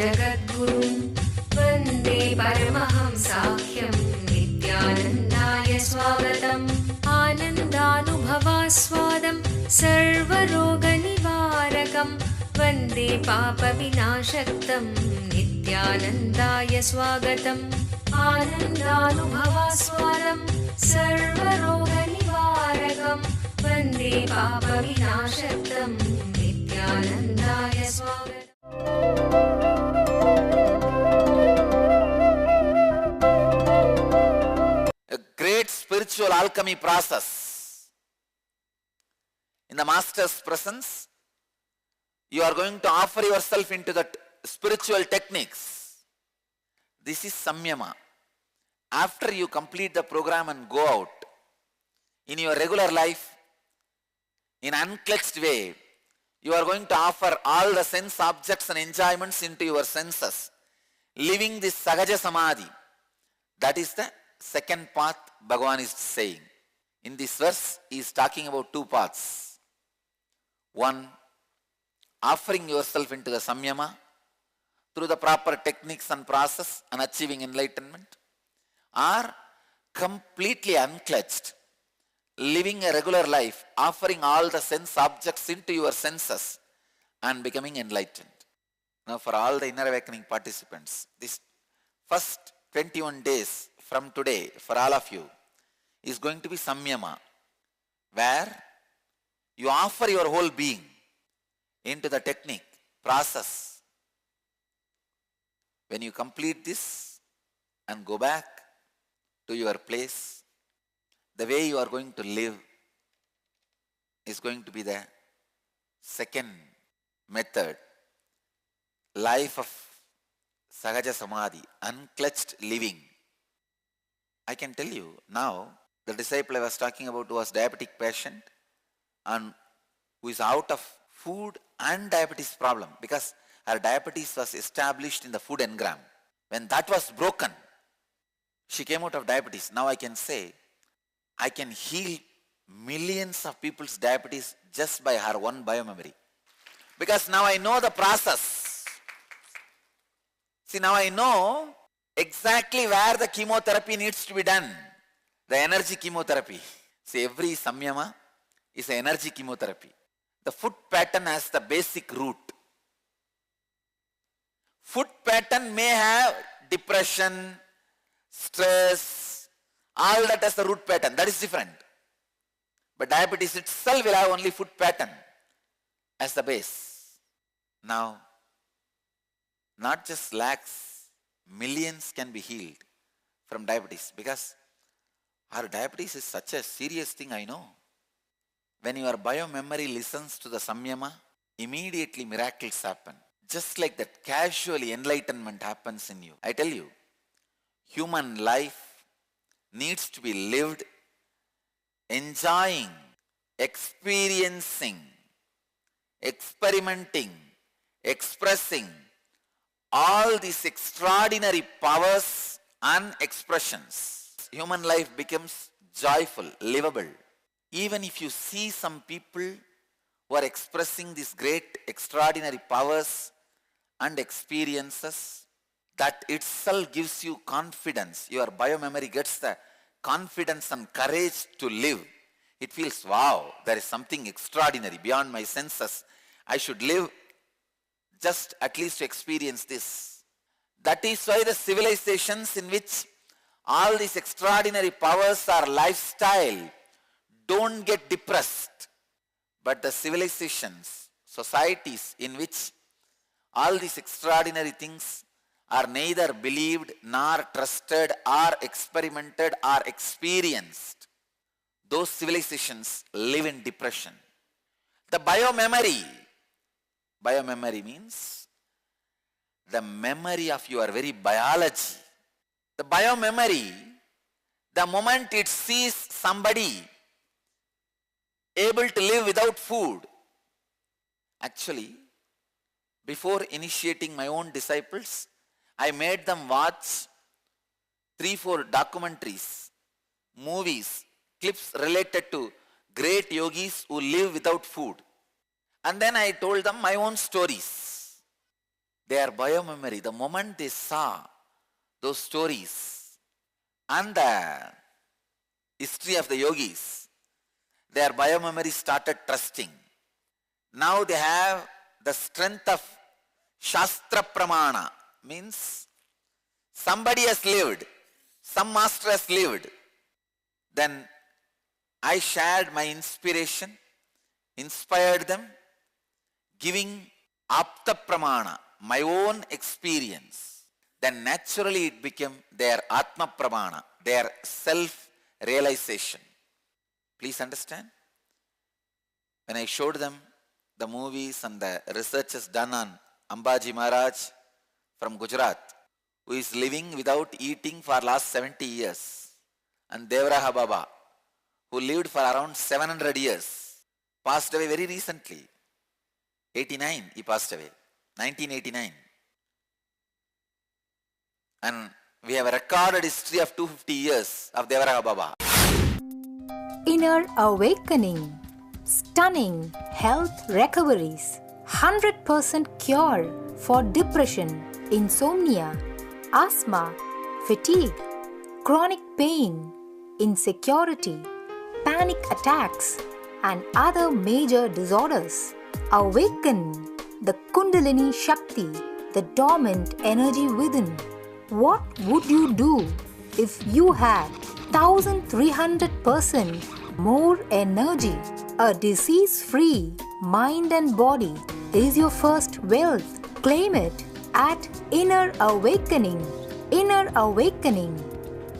जगद्गुरुं वन्दे परमहंसाख्यं नित्यानन्दाय स्वागतम् आनन्दानुभवास्वादं सर्वरोगनिवारकं वन्दे पापविनाशक्तं नित्यानन्दाय स्वागतम् आनन्दानुभवास्वादं सर्वरोगनिवारकं वन्दे पापविनाशक्तं नित्यानन्दाय स्वागतम्. A great spiritual alchemy process. In the Master's presence, you are going to offer yourself into that spiritual techniques. This is samyama. After you complete the program and go out, in your regular life, in unclutched way, you are going to offer all the sense objects and enjoyments into your senses, living this Sahaja Samadhi. That is the second path Bhagavan is saying. In this verse, he is talking about two paths. One, offering yourself into the samyama through the proper techniques and process and achieving enlightenment, or completely unclutched, living a regular life, offering all the sense objects into your senses and becoming enlightened. Now for all the inner awakening participants, this first 21 days from today, for all of you, is going to be samyama, where you offer your whole being into the technique, process. When you complete this and go back to your place, the way you are going to live is going to be the second method. Life of Sahaja Samadhi, unclutched living. I can tell you now, the disciple I was talking about who was diabetic patient and who is out of food and diabetes problem because her diabetes was established in the food engram. When that was broken, she came out of diabetes. Now I can say, I can heal millions of people's diabetes just by her one biomemory. Because now I know the process. See, now I know exactly where the chemotherapy needs to be done. The energy chemotherapy. See, every samyama is an energy chemotherapy. The food pattern has the basic root. Food pattern may have depression, stress, all that as the root pattern. That is different. But diabetes itself will have only food pattern as the base. Now, not just lakhs, millions can be healed from diabetes because our diabetes is such a serious thing, I know. When your biomemory listens to the samyama, immediately miracles happen. Just like that, casually enlightenment happens in you. I tell you, human life needs to be lived enjoying, experiencing, experimenting, expressing all these extraordinary powers and expressions. Human life becomes joyful, livable. Even if you see some people who are expressing these great extraordinary powers and experiences, that itself gives you confidence. Your biomemory gets the confidence and courage to live. It feels, wow, there is something extraordinary beyond my senses. I should live just at least to experience this. That is why the civilizations in which all these extraordinary powers are lifestyle don't get depressed. But the civilizations, societies in which all these extraordinary things are neither believed nor trusted or experimented or experienced, those civilizations live in depression. The biomemory means the memory of your very biology. The biomemory, the moment it sees somebody able to live without food. Actually, before initiating my own disciples, I made them watch 3-4 documentaries, movies, clips related to great yogis who live without food. And then I told them my own stories. their biomemory, the moment they saw those stories and the history of the yogis, their biomemory started trusting. Now they have the strength of Shastra Pramana, means somebody has lived, some master has lived. Then I shared my inspiration, inspired them, giving Apta Pramana, my own experience. Then naturally it became their Atma Pramana, their self-realization. Please understand? When I showed them the movies and the researches done on Ambaji Maharaj from Gujarat, who is living without eating for last 70 years, and Devaraha Baba, who lived for around 700 years, passed away very recently. 89, he passed away. 1989. And we have a recorded history of 250 years of Devaraha Baba. Inner awakening, stunning health recoveries, 100% cure for depression, insomnia, asthma, fatigue, chronic pain, insecurity, panic attacks, and other major disorders. Awaken the Kundalini Shakti, the dormant energy within. What would you do if you had 1300% more energy? A disease-free mind and body is your first wealth. Claim it at Inner Awakening. Inner Awakening,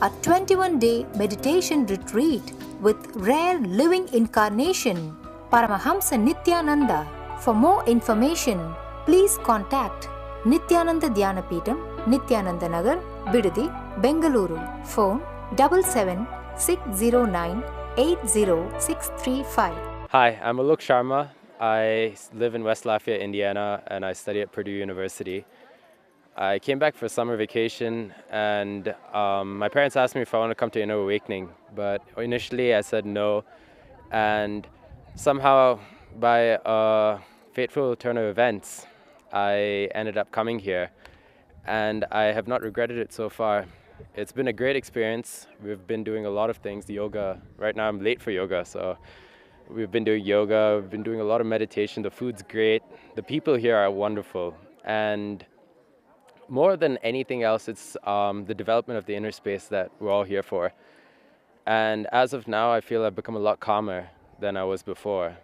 a 21-day meditation retreat with rare living incarnation, Paramahamsa Nithyananda. For more information, please contact Nithyananda Dhyanapitham, Nithyananda Nagar, Bidadi, Bengaluru. Phone 77-609-80635. Hi, I'm Alok Sharma. I live in West Lafayette, Indiana, and I study at Purdue University. I came back for summer vacation, and my parents asked me if I want to come to Inner Awakening, but initially I said no, and somehow by a fateful turn of events, I ended up coming here, and I have not regretted it so far. It's been a great experience. We've been doing a lot of things, yoga. Right now I'm late for yoga, so we've been doing yoga, we've been doing a lot of meditation. The food's great. The people here are wonderful. And more than anything else, it's the development of the inner space that we're all here for. And as of now, I feel I've become a lot calmer than I was before,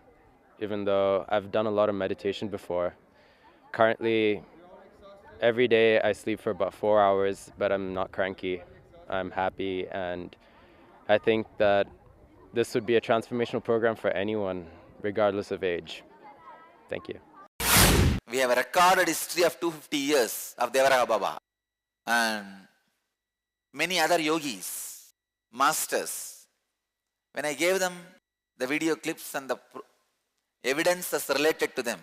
even though I've done a lot of meditation before. Currently, every day I sleep for about 4 hours, but I'm not cranky. I'm happy, and I think that this would be a transformational program for anyone, regardless of age. Thank you. We have a recorded history of 250 years of Devaraha Baba and many other yogis, masters. When I gave them the video clips and the evidences related to them,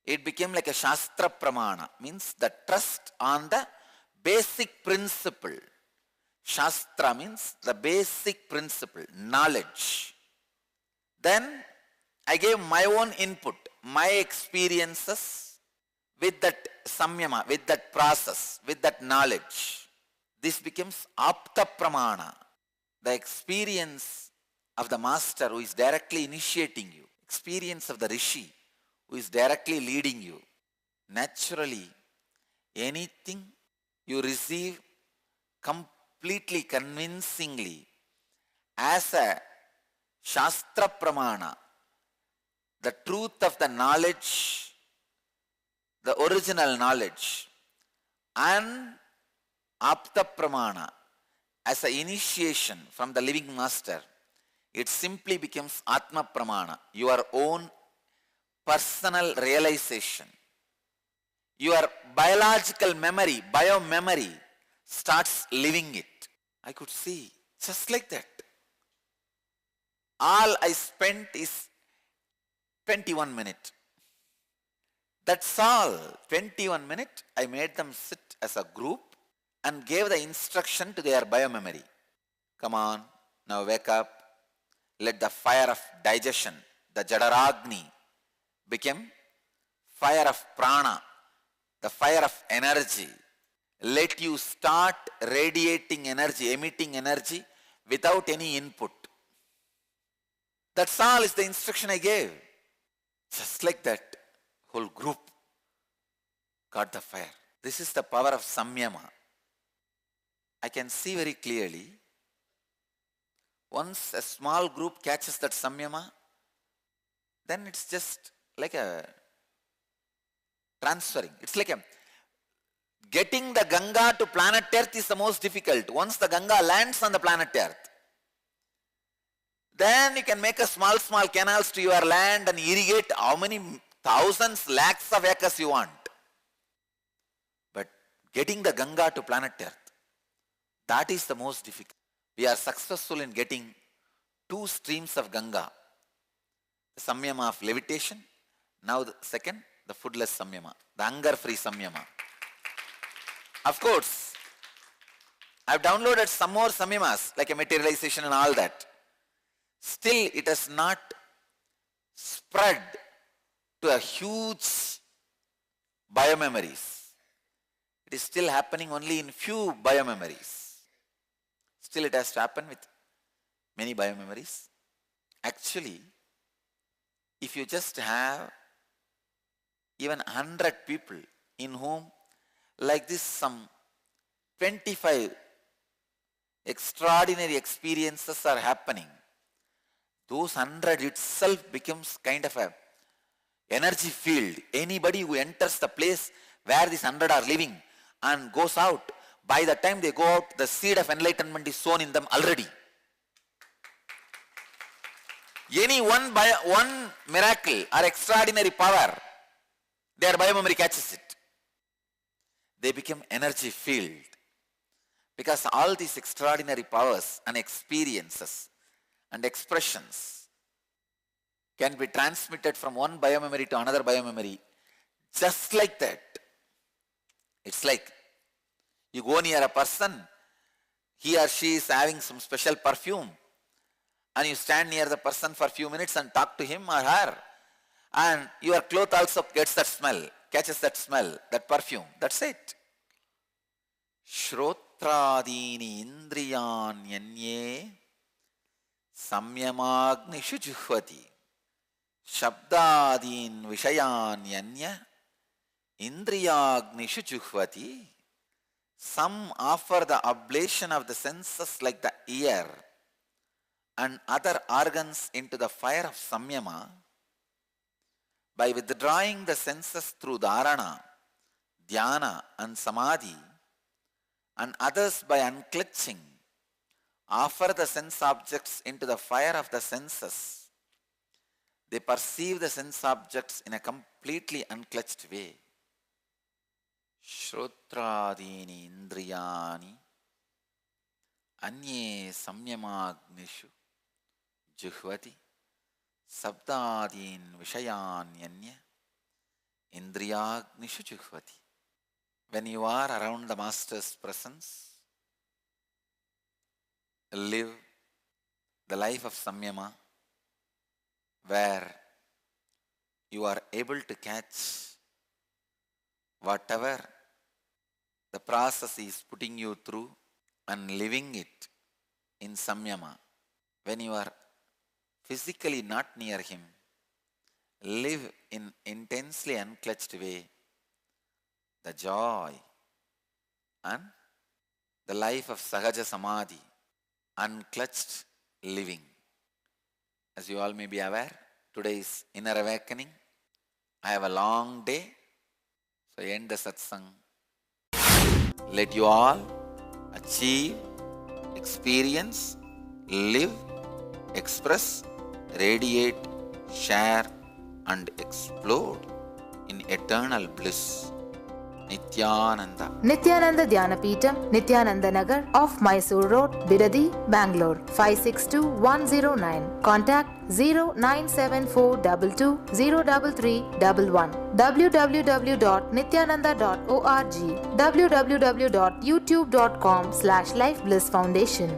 it became like a Shastra Pramana, means the trust on the basic principle. Shastra means the basic principle, knowledge. Then I gave my own input, my experiences with that samyama, with that process, with that knowledge. This becomes Apta Pramana, the experience of the master who is directly initiating you, experience of the rishi who is directly leading you. Naturally, anything you receive completely convincingly as a Shastra Pramana, the truth of the knowledge, the original knowledge, and Apta Pramana as an initiation from the living master, it simply becomes Atma Pramana, your own personal realization. Your biological memory, biomemory, starts living it. I could see, just like that. All I spent is 21 minutes. That's all. 21 minutes, I made them sit as a group and gave the instruction to their biomemory. Come on, now wake up. Let the fire of digestion, the Jadaragni, become fire of prana, the fire of energy. Let you start radiating energy, emitting energy without any input. That's all is the instruction I gave. Just like that, whole group got the fire. This is the power of samyama. I can see very clearly, once a small group catches that samyama, then it's just like a transferring. It's like getting the Ganga to planet Earth is the most difficult. Once the Ganga lands on the planet Earth, then you can make a small canals to your land and irrigate how many thousands, lakhs of acres you want. But getting the Ganga to planet Earth, that is the most difficult. We are successful in getting 2 streams of Ganga. The samyama of levitation. Now the second, the foodless samyama, the hunger-free samyama. Of course, I have downloaded some more samyamas, like a materialization and all that. Still, it has not spread to a huge biomemories. It is still happening only in few biomemories. Still, it has to happen with many biomemories. Actually, if you just have even 100 people in whom like this some 25 extraordinary experiences are happening, those 100 itself becomes kind of a energy field. Anybody who enters the place where these 100 are living and goes out, by the time they go out, the seed of enlightenment is sown in them already. Any one miracle or extraordinary power, their biomemory catches it. They become energy filled. Because all these extraordinary powers and experiences and expressions can be transmitted from one biomemory to another biomemory just like that. It's like you go near a person, he or she is having some special perfume, and you stand near the person for a few minutes and talk to him or her, and your cloth also gets that smell, catches that smell, that perfume. That's it. Shrotradini indriyanyanye samyamagnishu juhvati shabdadin vishayanyanya indriyagnishu juhvati. Some offer the oblation of the senses like the ear and other organs into the fire of samyama by withdrawing the senses through dharana, dhyana and samadhi, and others by unclutching offer the sense objects into the fire of the senses. They perceive the sense objects in a completely unclutched way. Shrotradini indriyani anye samyamagnishu juhvati sabdadin vishayanyanya indriyagnishu juhvati. When you are around the Master's presence, live the life of samyama where you are able to catch whatever the process is putting you through and living it in samyama. When you are physically not near him, live in intensely unclutched way the joy and the life of sahaja samadhi, unclutched living. As you all may be aware, today is inner awakening. I have a long day, so I end the satsang. Let you all achieve, experience, live, express, radiate, share and explode in eternal bliss. Nithyananda. Nithyananda Dhyanapitham, Nithyananda Nagar off Mysore Road, Bidadi, Bangalore 562109. Contact 097422033311. www.nithyananda.org. www.youtube.com/Life Bliss Foundation.